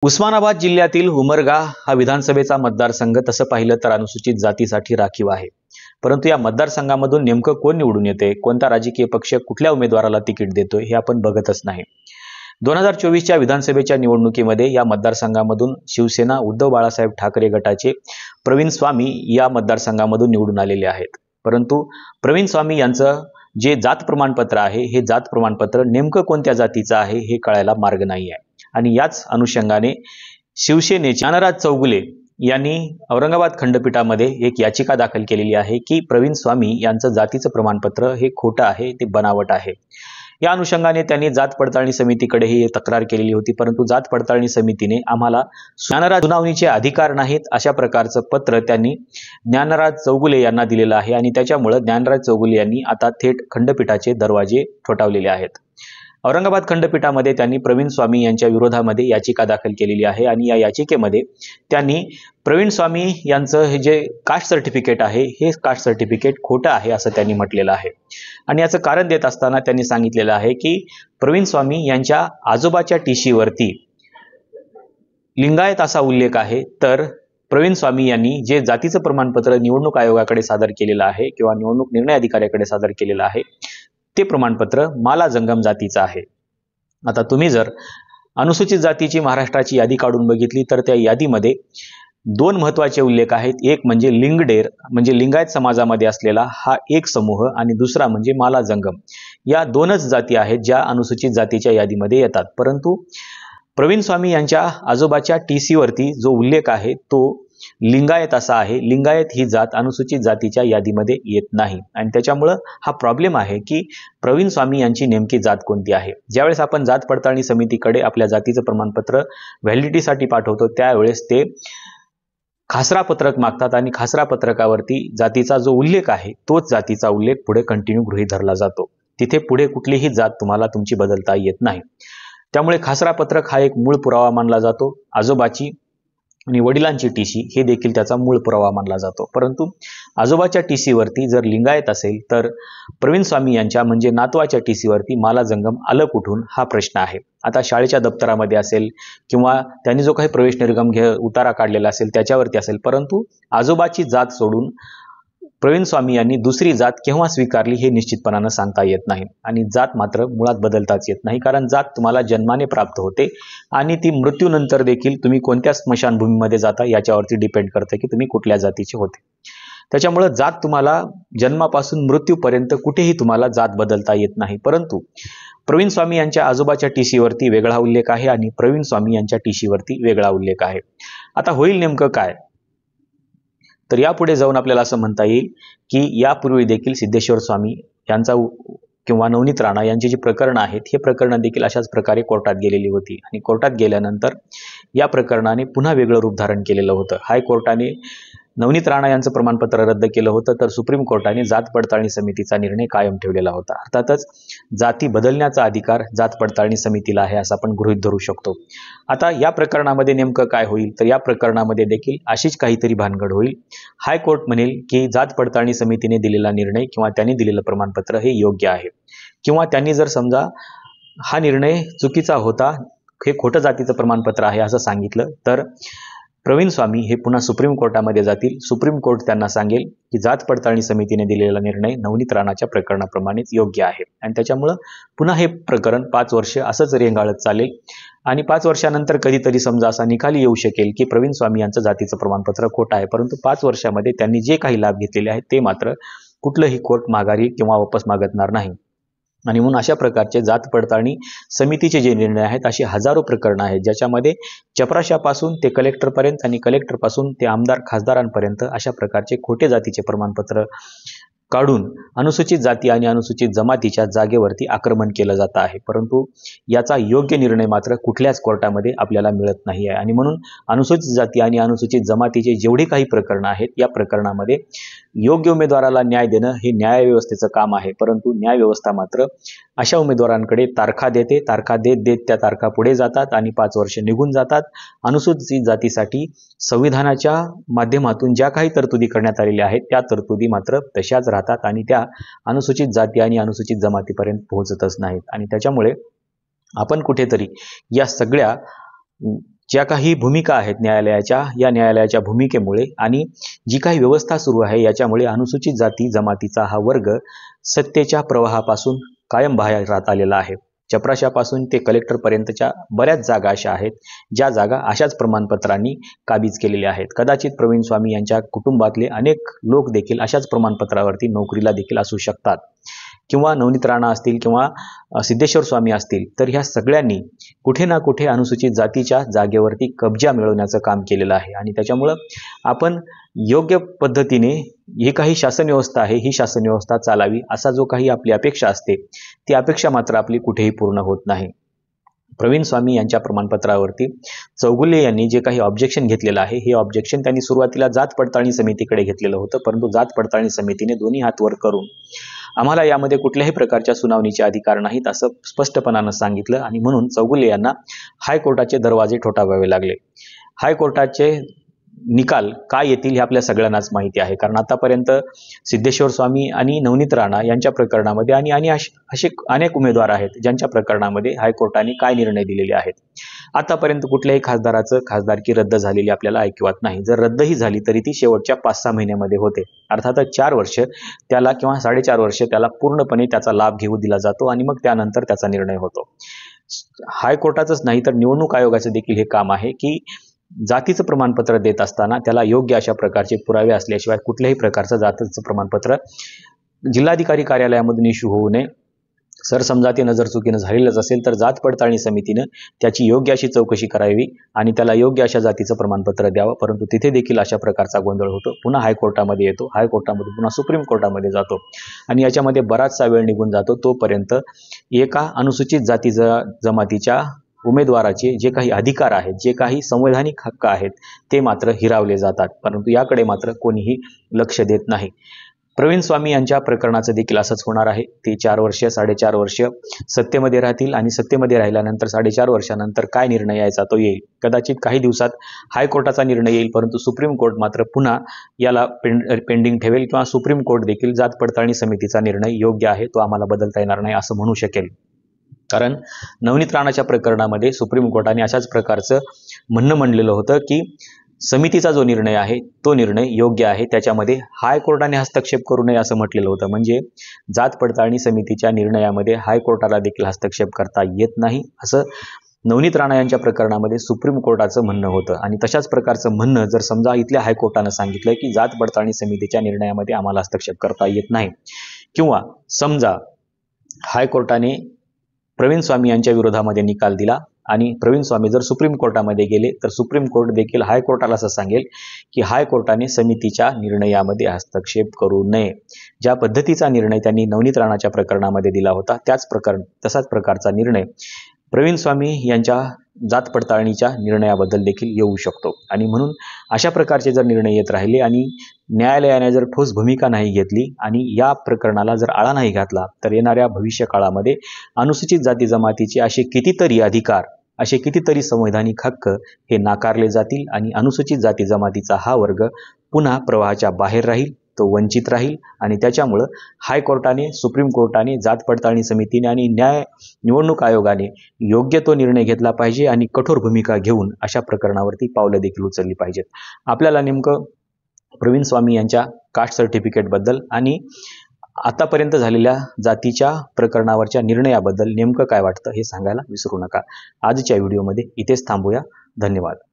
उस्मानाबाद जिल्ह्यातील उमरगा हा विधानसभेचा मतदारसंघ तसं पाहिलं तर अनुसूचित जातीसाठी राखीव आहे। परंतु या मतदारसंघामधून नेमकं कोण निवडून येते, कोणता राजकीय पक्ष कुठल्या उमेदवाराला तिकीट देतोय हे आपण बघतच नाही। 2024च्या विधानसभेच्या निवडणुकीमध्ये या मतदारसंघामधून शिवसेना उद्धव बाळासाहेब ठाकरे गटाचे प्रवीण स्वामी या मतदारसंघामधून निवडून आलेले आहेत। परंतु प्रवीण स्वामी यांचं जे जात प्रमाणपत्र आहे हे जात प्रमाणपत्र नेमकं कोणत्या जातीचं आहे हे कळायला मार्ग नाही आहे। आणि याच अनुषंगाने शिवसेनेचे ज्ञानराज चौगुले यांनी औरंगाबाद खंडपीठामध्ये एक याचिका दाखल केलेली आहे की प्रवीण स्वामी यांचं जातीचं प्रमाणपत्र हे खोटं आहे, ते बनावट आहे। या अनुषंगाने त्यांनी जात पडताळणी समितीकडे ही तक्रार केलेली होती, परंतु जात पडताळणी समितीने आम्हाला ज्ञानराज सुनावणीचे अधिकार नाहीत अशा प्रकारचं पत्र त्यांनी ज्ञानराज चौगुले यांना दिलेलं आहे। आणि त्याच्यामुळे ज्ञानराज चौगुले यांनी आता थेट खंडपीठाचे दरवाजे ठोठावलेले आहेत। औरंगाबाद खंडपीठामध्ये त्यांनी प्रवीण स्वामी यांच्या विरोधामध्ये याचिका दाखल केलेली आहे आणि या याचिकेमध्ये त्यांनी प्रवीण स्वामी यांचं हे जे कास्ट सर्टिफिकेट आहे हे कास्ट सर्टिफिकेट खोटं आहे असं त्यांनी म्हटलेलं आहे। आणि याचं कारण देत असताना त्यांनी सांगितलेलं आहे की प्रवीण स्वामी यांच्या आजोबाच्या टीशीवरती लिंगायत असा उल्लेख आहे, तर प्रवीण स्वामी यांनी जे जातीचं प्रमाणपत्र निवडणूक आयोगाकडे सादर केलेलं आहे किंवा निवडणूक निर्णय अधिकाऱ्याकडे सादर केलेलं आहे ते प्रमाणपत्र माला जंगम जातीचं आहे। आता तुम्ही जर अनुसूचित जातीची महाराष्ट्राची यादी काढून बघितली तर त्या यादीमध्ये दोन महत्त्वाचे उल्लेख आहेत। एक म्हणजे लिंगडेर म्हणजे लिंगायत समाजामध्ये असलेला हा एक समूह आणि दुसरा म्हणजे माला जंगम। या दोनच जाती आहेत ज्या अनुसूचित जातीच्या यादीमध्ये येतात। परंतु प्रवीण स्वामी यांच्या आजोबाच्या टीसीवरती जो उल्लेख आहे तो लिंगायत असा आहे। लिंगायत ही जात अनुसूचित जातीच्या यादीमध्ये येत नाही आणि त्याच्यामुळे हा प्रॉब्लेम आहे की प्रवीण स्वामी यांची नेमकी जात कोणती आहे। ज्यावेळेस आपण जात पडताळणी समितीकडे आपल्या जातीचं प्रमाणपत्र व्हॅलिडिटीसाठी पाठवतो त्यावेळेस ते खासरा पत्रक मागतात आणि खासरा पत्रकावरती जातीचा जो उल्लेख आहे तोच जातीचा उल्लेख पुढे कंटिन्यू गृहीत धरला जातो। तिथे पुढे कुठलीही जात तुम्हाला तुमची बदलता येत नाही। त्यामुळे खासरा पत्रक हा एक मूळ पुरावा मानला जातो। आजोबाची आणि वडिलांची टीसी हे देखील त्याचा मूळ पुरावा मानला जातो। परंतु आजोबाच्या टीसीवरती जर लिंगायत असेल तर प्रवीण स्वामी यांच्या म्हणजे नातवाच्या टीसीवरती माला जंगम आलं कुठून हा प्रश्न आहे। आता शाळेच्या दप्तरामध्ये असेल किंवा त्यांनी जो काही प्रवेश निर्गम उतारा काढलेला असेल त्याच्यावरती असेल, परंतु आजोबाची जात सोडून प्रवीण स्वामी यांनी दुसरी जात केव्हा स्वीकारली हे निश्चितपणानं सांगता येत नाही। आणि जात मात्र मुळात बदलताच येत नाही, कारण जात तुम्हाला जन्माने प्राप्त होते आणि ती मृत्यूनंतर देखील तुम्ही कोणत्या स्मशानभूमीमध्ये जाता याच्यावरती डिपेंड करते की तुम्ही कुठल्या जातीचे होते। त्याच्यामुळे जात तुम्हाला जन्मापासून मृत्यूपर्यंत कुठेही तुम्हाला जात बदलता येत नाही। परंतु प्रवीण स्वामी यांच्या आजोबाच्या टीसीवरती वेगळा उल्लेख आहे आणि प्रवीण स्वामी यांच्या टीसीवरती वेगळा उल्लेख आहे। आता होईल नेमकं काय, तर यापुढे जाऊन आपल्याला असं म्हणता येईल की यापूर्वी देखील सिद्धेश्वर स्वामी यांचा किंवा नवनीत राणा यांची जी प्रकरणं आहेत हे प्रकरणं देखील अशाच प्रकारे कोर्टात गेलेली होती आणि कोर्टात गेल्यानंतर या प्रकरणाने पुन्हा वेगळं रूप धारण केलेलं होतं। हायकोर्टाने नवनीत राणा यांचं प्रमाणपत्र रद्द केलं होतं, तर सुप्रीम कोर्टाने जात पडताळणी समितीचा निर्णय कायम ठेवलेला होता। अर्थातच जाती बदलण्याचा अधिकार जात पडताळणी समितीला आहे असं आपण गृहीत धरू शकतो। आता या प्रकरणामध्ये नेमकं काय होईल, तर या प्रकरणामध्ये देखील अशीच काहीतरी भानगड होईल। हायकोर्ट म्हणेल की जात पडताळणी समितीने दिलेला निर्णय किंवा त्यांनी दिलेलं प्रमाणपत्र हे योग्य आहे, किंवा त्यांनी जर समजा हा निर्णय चुकीचा होता, हे खोटं जातीचं प्रमाणपत्र आहे असं सांगितलं, तर प्रवीण स्वामी हे पुन्हा सुप्रीम कोर्टामध्ये जातील। सुप्रीम कोर्ट त्यांना सांगेल की जात पडताळणी समितीने दिलेला निर्णय नवनीत राणाच्या प्रकरणाप्रमाणेच योग्य आहे आणि त्याच्यामुळं पुन्हा हे प्रकरण 5 वर्ष असंच रेंगाळत चालेल आणि 5 वर्षानंतर कधीतरी समजा असा निकाली येऊ शकेल की प्रवीण स्वामी यांचं जातीचं प्रमाणपत्र खोटं आहे, परंतु 5 वर्षामध्ये त्यांनी जे काही लाभ घेतलेले आहेत ते मात्र कुठलंही कोर्ट माघारी किंवा वापस मागणार नाही। आणि म्हणून अशा प्रकारचे जात पडताळणी समितीचे जे निर्णय आहेत अशी हजारो प्रकरणं आहेत ज्याच्यामध्ये चपराशापासून ते कलेक्टरपर्यंत आणि कलेक्टरपासून ते आमदार खासदारांपर्यंत अशा प्रकारचे खोटे जातीचे प्रमाणपत्र काढून अनुसूचित जाती आणि अनुसूचित जमातीच्या जागेवरती आक्रमण केलं जात आहे। परंतु याचा योग्य निर्णय मात्र कुठल्याच कोर्टामध्ये आपल्याला मिळत नाही आहे आणि म्हणून अनुसूचित जाती आणि अनुसूचित जमातीचे जेवढे काही प्रकरणं आहेत या प्रकरणामध्ये योग्य उमेदवाराला न्याय देणं हे न्यायव्यवस्थेचं काम आहे। परंतु न्यायव्यवस्था मात्र अशा उमेदवारांकडे तारखा देते, तारखा देत देत त्या तारखा पुढे जातात आणि 5 वर्ष निघून जातात। अनुसूचित जातीसाठी संविधानाच्या माध्यमातून ज्या काही तरतुदी करण्यात आलेल्या आहेत त्या तरतुदी मात्र तशाच राहतात आणि त्या अनुसूचित जाती आणि अनुसूचित जमातीपर्यंत पोहोचतच नाहीत। आणि त्याच्यामुळे आपण कुठेतरी या सगळ्या ज्या काही भूमिका आहेत न्यायालयाच्या, या न्यायालयाच्या भूमिकेमुळे आणि जी काही व्यवस्था सुरू आहे याच्यामुळे अनुसूचित जाती जमातीचा हा वर्ग सत्तेच्या प्रवाहापासून कायम बाहेर राहत आलेला आहे. चपराशापासून ते कलेक्टरपर्यंतच्या बऱ्याच जागा अशा आहेत ज्या जागा अशाच प्रमाणपत्रांनी काबीज केलेल्या आहेत. कदाचित प्रवीण स्वामी यांच्या कुटुंबातले अनेक लोक देखील अशाच प्रमाणपत्रावरती नोकरीला देखील असू शकतात, किंवा नवनीत राणा असतील किंवा सिद्धेश्वर स्वामी असतील. तर ह्या सगळ्यांनी कुठे ना कुठे अनुसूचित जातीच्या जागेवरती कब्जा मिळवण्याचं काम केलेलं आहे आणि त्याच्यामुळं आपण योग्य पद्धतीने ही काही शासन व्यवस्था आहे ही शासन व्यवस्था चालावी असा जो काही आपली अपेक्षा असते ती अपेक्षा मात्र आपली कुठेही पूर्ण होत नाही. प्रवीण स्वामी यांच्या प्रमाणपत्रावरती चौगुले यांनी जे काही ऑब्जेक्शन घेतलेलं आहे हे ऑब्जेक्शन त्यांनी सुरुवातीला जात पडताळणी समितीकडे घेतलेलं होतं, परंतु जात पडताळणी समितीने दोन्ही हात वर करून आम्हाला यामध्ये कुठल्याही प्रकारच्या सुनावणीचे अधिकार नाहीत असं स्पष्टपणानं सांगितलं आणि म्हणून चौगुले यांना हायकोर्टाचे दरवाजे ठोठावावे लागले. हायकोर्टाचे निकाल काय येतील हे आपल्या सगळ्यांनाच माहिती आहे, कारण आतापर्यंत सिद्धेश्वर स्वामी आणि नवनीत राणा यांच्या प्रकरणामध्ये आणि असे अनेक उमेदवार आहेत ज्यांच्या प्रकरणामध्ये हायकोर्टाने काय निर्णय दिलेले आहेत. आतापर्यंत कुठल्याही खासदाराचं खासदारकी रद्द झालेली आपल्याला ऐकिवात नाही. जर रद्दही झाली तरी ती शेवटच्या 5-6 महिन्यामध्ये होते. अर्थातच 4 वर्ष त्याला किंवा 4.5 वर्ष त्याला पूर्णपणे त्याचा लाभ घेऊ दिला जातो आणि मग त्यानंतर त्याचा निर्णय होतो. हायकोर्टाचंच नाही तर निवडणूक आयोगाचं देखील हे काम आहे की जातीचं प्रमाणपत्र देत असताना त्याला योग्य अशा प्रकारचे पुरावे असल्याशिवाय कुठल्याही प्रकारचं जातीचं प्रमाणपत्र जिल्हाधिकारी कार्यालयामधून इश्यू होऊ नये. सर समजा ते नजर चुकीनं झालेलंच असेल तर जात पडताळणी समितीनं त्याची योग्य अशी चौकशी करावी आणि त्याला योग्य अशा जातीचं प्रमाणपत्र द्यावं, परंतु तिथे देखील अशा प्रकारचा गोंधळ होतो. पुन्हा हायकोर्टामध्ये येतो, हायकोर्टामधून पुन्हा सुप्रीम कोर्टामध्ये जातो आणि याच्यामध्ये बराचसा वेळ निघून जातो. तोपर्यंत एका अनुसूचित जाती जमातीच्या उमेदवाराचे जे काही अधिकार आहेत, जे काही संवैधानिक हक्क आहेत ते मात्र हिरावले जातात, परंतु याकडे मात्र कोणीही लक्ष देत नाही. प्रवीण स्वामी यांच्या प्रकरणाचं देखील असंच होणार आहे. ते 4 वर्ष 4.5 वर्ष सत्तेमध्ये राहतील आणि सत्तेमध्ये राहिल्यानंतर 4.5 वर्षानंतर काय निर्णय यायचा तो येईल. कदाचित काही दिवसात हायकोर्टाचा निर्णय येईल, परंतु सुप्रीम कोर्ट मात्र पुन्हा याला पेंडिंग ठेवेल किंवा सुप्रीम कोर्ट देखील जात पडताळणी समितीचा निर्णय योग्य आहे तो आम्हाला बदलता येणार नाही असं म्हणू शकेल. कारण नवनीत राणाच्या प्रकरणामध्ये सुप्रीम कोर्टाने अशाच प्रकारचं म्हणणं म्हणलेलं होतं की समितीचा जो निर्णय आहे तो निर्णय योग्य आहे, त्याच्यामध्ये हायकोर्टाने हस्तक्षेप करू नये असं म्हटलेलं होतं. म्हणजे जात पडताळणी समितीच्या निर्णयामध्ये हायकोर्टाला देखील हस्तक्षेप करता येत नाही असं नवनीत राणा यांच्या प्रकरणामध्ये सुप्रीम कोर्टाचं म्हणणं होतं. आणि तशाच प्रकारचं म्हणणं जर समजा इथल्या हायकोर्टानं सांगितलं की जात पडताळणी समितीच्या निर्णयामध्ये आम्हाला हस्तक्षेप करता येत नाही, किंवा समजा हायकोर्टाने प्रवीण स्वामी यांच्या विरोधामध्ये निकाल दिला आणि प्रवीण स्वामी जर सुप्रीम कोर्टामध्ये गेले तर सुप्रीम कोर्ट देखील हायकोर्टाला असं सांगेल की हायकोर्टाने समितीच्या निर्णयामध्ये हस्तक्षेप करू नये. ज्या पद्धतीचा निर्णय त्यांनी नवनीत राणाच्या प्रकरणामध्ये दिला होता तसाच प्रकारचा निर्णय प्रवीण स्वामी यांच्या जात पडताळणीच्या निर्णयाबद्दल देखील येऊ शकतो. आणि म्हणून अशा प्रकारचे जर निर्णय येत राहिले आणि न्यायालयाने जर ठोस भूमिका नाही घेतली आणि या प्रकरणाला जर आळा नाही घातला तर येणाऱ्या भविष्य काळामध्ये अनुसूचित जाती जमातीचे असे कितीतरी अधिकार, असे कितीतरी संवैधानिक हक्क हे नाकारले जातील आणि अनुसूचित जाती जमातीचा हा वर्ग पुन्हा प्रवाहाच्या बाहेर राहील, तो वंचित राहील. आणि त्याच्यामुळं हायकोर्टाने, सुप्रीम कोर्टाने, जात पडताळणी समितीने आणि निवडणूक आयोगाने योग्य तो निर्णय घेतला पाहिजे आणि कठोर भूमिका घेऊन अशा प्रकरणावरती पावलं देखील उचलली पाहिजेत. आपल्याला नेमकं प्रवीण स्वामी यांच्या कास्ट सर्टिफिकेटबद्दल आणि आतापर्यंत झालेल्या जातीच्या प्रकरणावरच्या निर्णयाबद्दल नेमकं काय वाटतं हे सांगायला विसरू नका. आजच्या व्हिडिओमध्ये इथेच थांबूया. धन्यवाद.